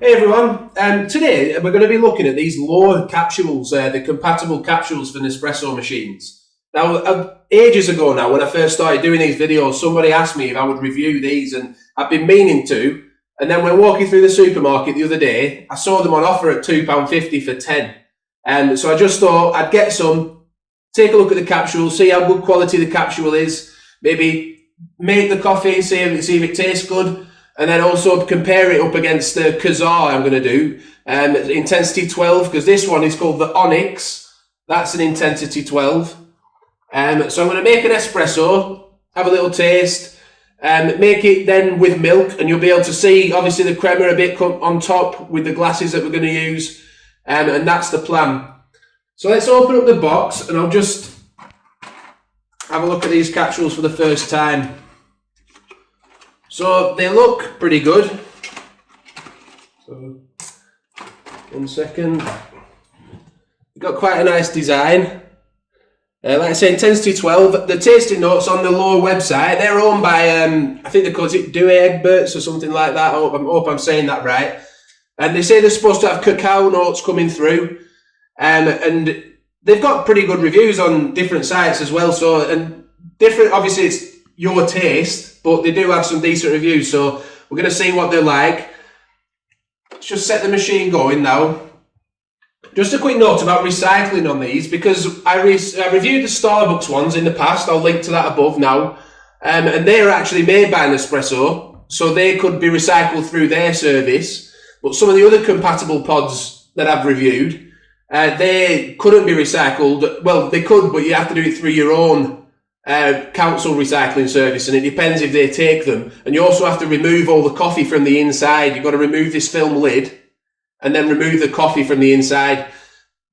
Hey everyone, today we're going to be looking at these L'or capsules, the compatible capsules for Nespresso machines. Now, ages ago now, when I first started doing these videos, somebody asked me if I would review these, and I've been meaning to. And then when walking through the supermarket the other day, I saw them on offer at £2.50 for 10. So I just thought I'd get some, take a look at the capsule, see how good quality the capsule is, maybe make the coffee, see if it tastes good. And then also compare it up against the Kazaar I'm going to do, intensity 12, because this one is called the Onyx. That's an intensity 12. So I'm going to make an espresso, have a little taste, make it then with milk, and you'll be able to see, obviously, the creama a bit on top with the glasses that we're going to use, and that's the plan. So let's open up the box, and I'll just have a look at these capsules for the first time. So they look pretty good. So, 1 second. You've got quite a nice design. Like I say, intensity 12. The tasting notes on the L'or website, they're owned by, I think they're called Egberts or something like that. I hope I'm saying that right. And they say they're supposed to have cacao notes coming through. And they've got pretty good reviews on different sites as well. So, and different, obviously it's your taste, but they do have some decent reviews, so we're going to see what they're like. Let's just set the machine going now. Just a quick note about recycling on these, because I reviewed the Starbucks ones in the past. I'll link to that above now, and they're actually made by Nespresso, so they could be recycled through their service. But some of the other compatible pods that I've reviewed, they couldn't be recycled. Well, they could, but you have to do it through your own council recycling service, and it depends if they take them. And you also have to remove all the coffee from the inside. You've got to remove this film lid and then remove the coffee from the inside.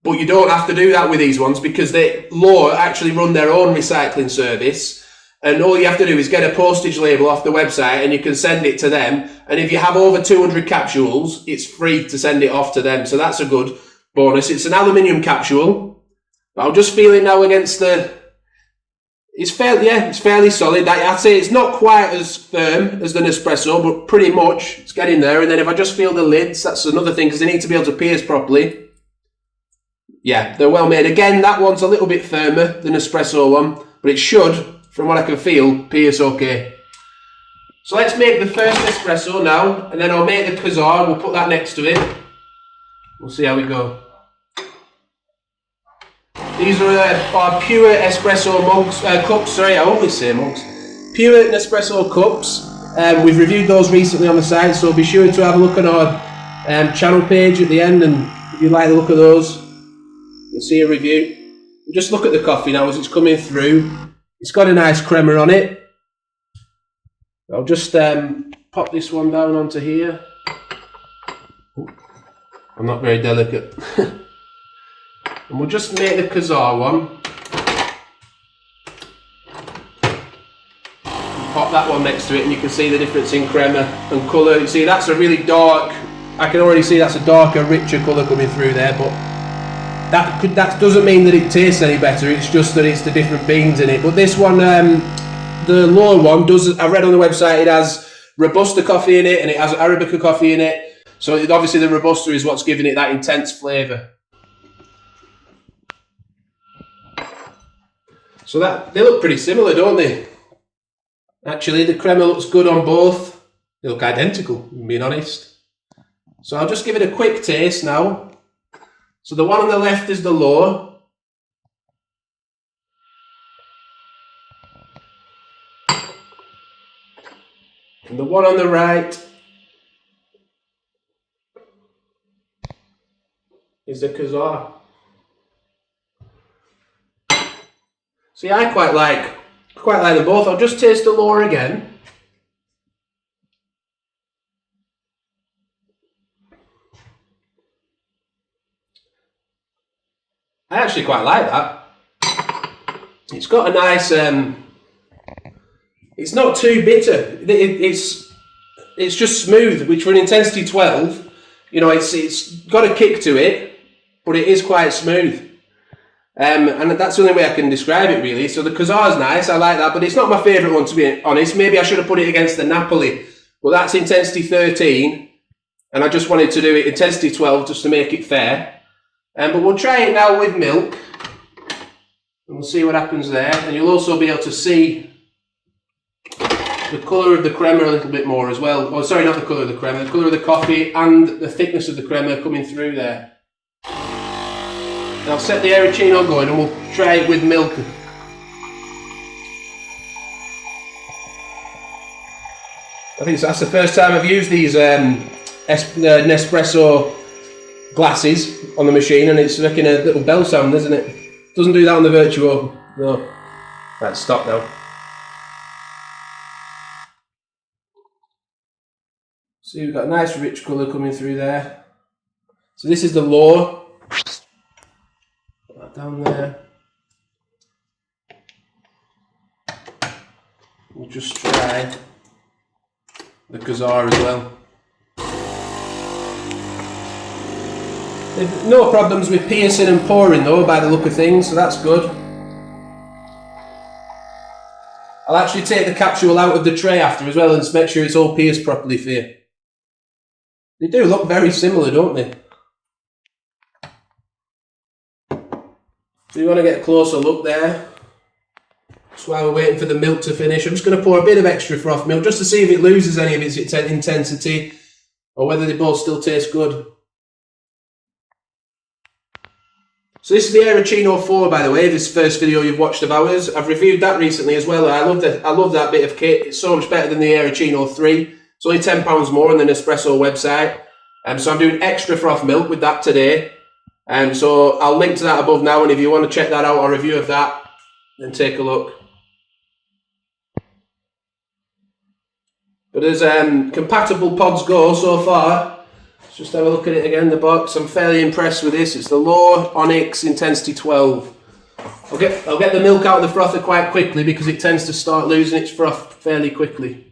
But you don't have to do that with these ones, because L'or actually run their own recycling service, and all you have to do is get a postage label off the website and you can send it to them. And if you have over 200 capsules, it's free to send it off to them, so that's a good bonus. It's an aluminium capsule. I'll just feel it now against the... It's fairly solid. I'd say it's not quite as firm as the Nespresso, but pretty much it's getting there. And then if I just feel the lids, that's another thing, because they need to be able to pierce properly. Yeah, they're well made. Again, that one's a little bit firmer than the Nespresso one, but it should, from what I can feel, pierce okay. So let's make the first espresso now, and then I'll make the Kazaar. We'll put that next to it. We'll see how we go. These are our pure espresso mugs, cups, sorry, I always say mugs. Pure Nespresso cups. We've reviewed those recently on the site, so be sure to have a look at our channel page at the end, and if you like the look of those, you'll see a review. Just look at the coffee now as it's coming through. It's got a nice creama on it. I'll just pop this one down onto here. I'm not very delicate. And we'll just make the Kazaar one. Pop that one next to it, and you can see the difference in creama and colour. You see, that's a really dark, I can already see that's a darker, richer colour coming through there, but that doesn't mean that it tastes any better, it's just that it's the different beans in it. But this one, the L'or one, I read on the website, it has Robusta coffee in it, and it has Arabica coffee in it. So obviously the Robusta is what's giving it that intense flavour. So they look pretty similar, don't they? Actually, the creama looks good on both. They look identical, being honest. So I'll just give it a quick taste now. So the one on the left is the L'or. And the one on the right is the Kazaar. See, I quite like them both. I'll just taste the L'or again. I actually quite like that. It's got a nice, it's not too bitter. It's just smooth, which for an intensity 12, you know, it's got a kick to it, but it is quite smooth. And that's the only way I can describe it, really. So the Kazaar's nice, I like that, but it's not my favourite one, to be honest. Maybe I should have put it against the Napoli, but that's intensity 13, and I just wanted to do it intensity 12 just to make it fair. But we'll try it now with milk, and we'll see what happens there. And you'll also be able to see the colour of the crema a little bit more as well. Oh, sorry, not the colour of the crema, the colour of the coffee and the thickness of the crema coming through there. And I'll set the Aeroccino going and we'll try it with milk. I think that's the first time I've used these Nespresso glasses on the machine, and it's making a little bell sound, isn't it? Doesn't do that on the Virtuo. No. Right, stop now. See, we've got a nice rich colour coming through there. So this is the L'or. Put that down there. We'll just try the Kazaar as well. There's no problems with piercing and pouring though, by the look of things, so that's good. I'll actually take the capsule out of the tray after as well and just make sure it's all pierced properly for you. They do look very similar, don't they? So you want to get a closer look there. That's why we're waiting for the milk to finish. I'm just going to pour a bit of extra froth milk just to see if it loses any of its intensity or whether they both still taste good. So this is the Aeroccino 4, by the way, this first video you've watched of ours. I've reviewed that recently as well. I love that bit of kit. It's so much better than the Aeroccino 3. It's only £10 more on the Nespresso website. So I'm doing extra froth milk with that today. So I'll link to that above now, and if you want to check that out, or review of that, then take a look. But as compatible pods go so far, let's just have a look at it again, the box. I'm fairly impressed with this. It's the L'or Onyx Intensity 12. I'll get the milk out of the frother quite quickly because it tends to start losing its froth fairly quickly.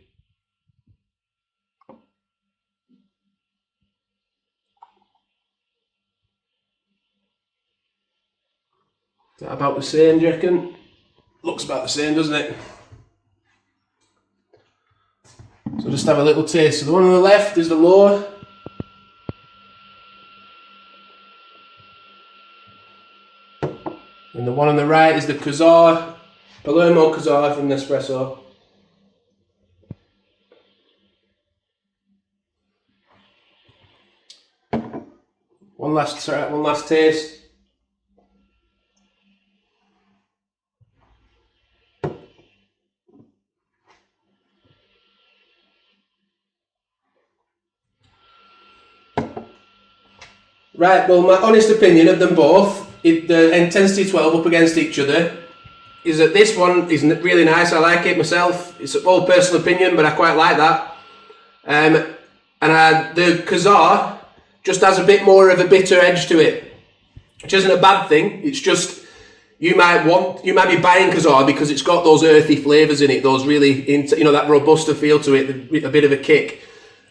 Is that about the same, do you reckon? Looks about the same, doesn't it? So just have a little taste. So the one on the left is the L'or. And the one on the right is the Kazaar, Palermo Kazaar from Nespresso. One last taste. Right, well, my honest opinion of them both, the intensity 12 up against each other, is that this one is really nice. I like it myself. It's all personal opinion, but I quite like that. The Kazaar just has a bit more of a bitter edge to it, which isn't a bad thing. It's just you might be buying Kazaar because it's got those earthy flavours in it, those really that robusta feel to it, a bit of a kick.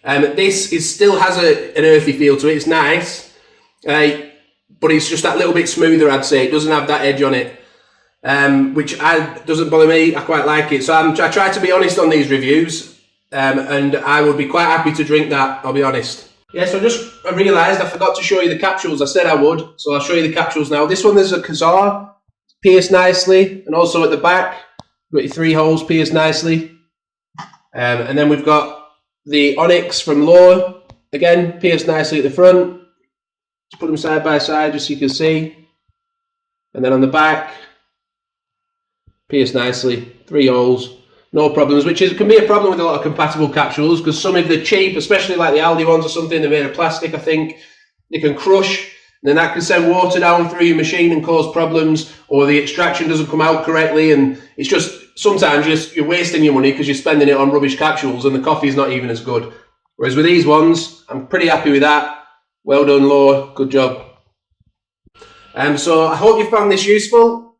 This still has an earthy feel to it. It's nice. But it's just that little bit smoother, I'd say. It doesn't have that edge on it, which doesn't bother me. I quite like it. So I try to be honest on these reviews, and I would be quite happy to drink that, I'll be honest. Yeah, so I realised I forgot to show you the capsules. I said I would, so I'll show you the capsules now. This one, there's a Kazaar, pierced nicely, and also at the back, got your 3 holes pierced nicely. And then we've got the Onyx from L'or, again, pierced nicely at the front. Just put them side by side just so you can see. And then on the back, pierced nicely, 3 holes, no problems, which can be a problem with a lot of compatible capsules because some of the cheap, especially like the Aldi ones or something, they're made of plastic, I think, they can crush, and then that can send water down through your machine and cause problems, or the extraction doesn't come out correctly, and it's just, sometimes you're wasting your money because you're spending it on rubbish capsules and the coffee's not even as good. Whereas with these ones, I'm pretty happy with that. Well done, L'or. Good job. So I hope you found this useful.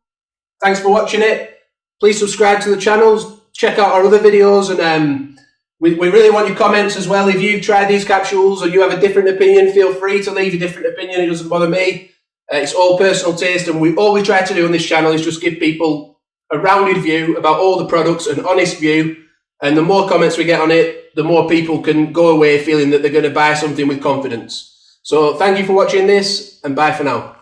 Thanks for watching it. Please subscribe to the channel. Check out our other videos, and we really want your comments as well. If you've tried these capsules or you have a different opinion, feel free to leave a different opinion. It doesn't bother me. It's all personal taste, and all we try to do on this channel is just give people a rounded view about all the products, an honest view, And the more comments we get on it, the more people can go away feeling that they're going to buy something with confidence. So thank you for watching this, and bye for now.